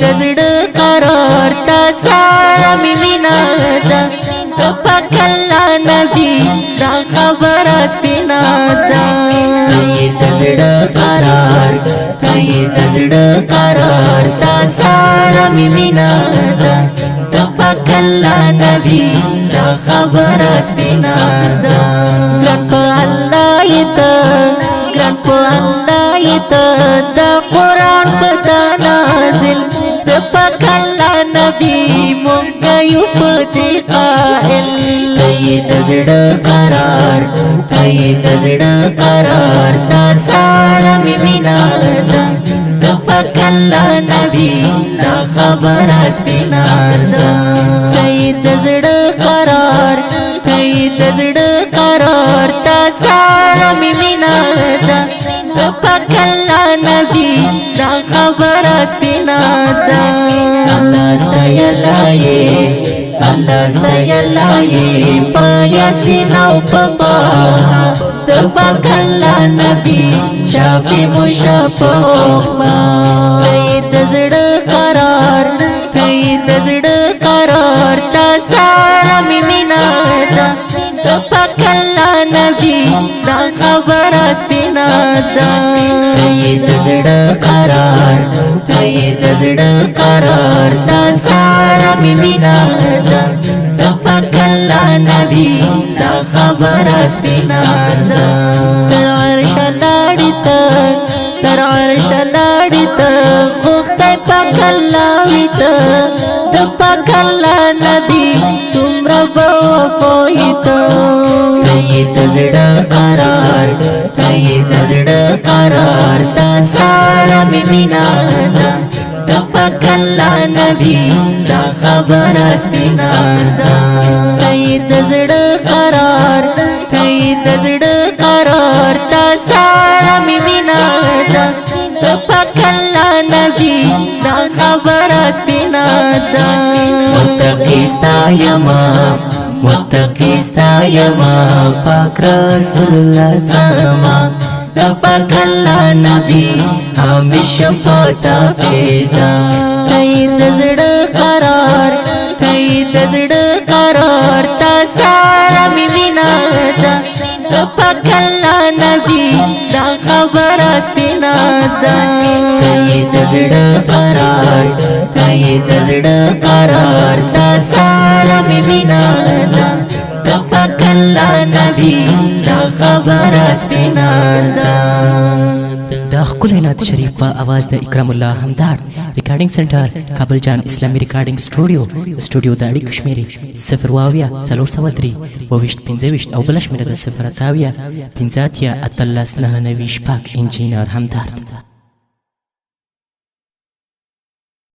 دزړه قرار تا سارا می مینا دا پکلا نبی دا خبر سپینا دا دزړه قرار دزړه قرار تا سارا می مینا دا پکلا نبی دا خبر سپینا دا ګران په الله ایته ګران په الله ایته دا قران په نازل د پکلا نبی مونږ یو په قائل دزړه قرار دزړه قرار تا سارا می مینا د پکلا نبی دا خبر سپینا دزړه قرار دزړه قرار تا سارا می مینا د پکلا نبی دا خبر سپینا الله ستایلای پایاسین او پطا د پکلا نبی شافی مشفوخما دزړه قرار دزړه قرار تا سارا می مینا د پکلا نبی دا خبر سپینا دزړه قرار دزړه قرار تا سارا می مینا د پکلا نبی دا خبر سپینا تر عرش لاړی ته غوښتای پکلا ویته د پکلا نبی څومره وفایته دزړه قرار دزړه قرار تا سارا می مینا د پکلا نبی دا خبر سپینا دزړه قرار دزړه قرار تا سارا می مینا د پکلا نبی دا خبر سپینا متقی ستایما پاک رسول الله زما د پکلا نبی همیشه پتا فیدا دزړه قرار دزړه قرار تا سارا می مینا د پکلا نبی دا خبر سپینا دزړه قرار دزړه قرار تا سارا می مینا د پکلا نبی دا خبر سپینا د ښکلي نعت شریف په اواز د اکرام الله همدارد ریکارډینګ سنټر کابل جان اسلامي ریکارډینګ سټوډیو د اړیکو شمیرې 0 403 او بل شمیره د 0 5 15 13 19 انجینر همدارد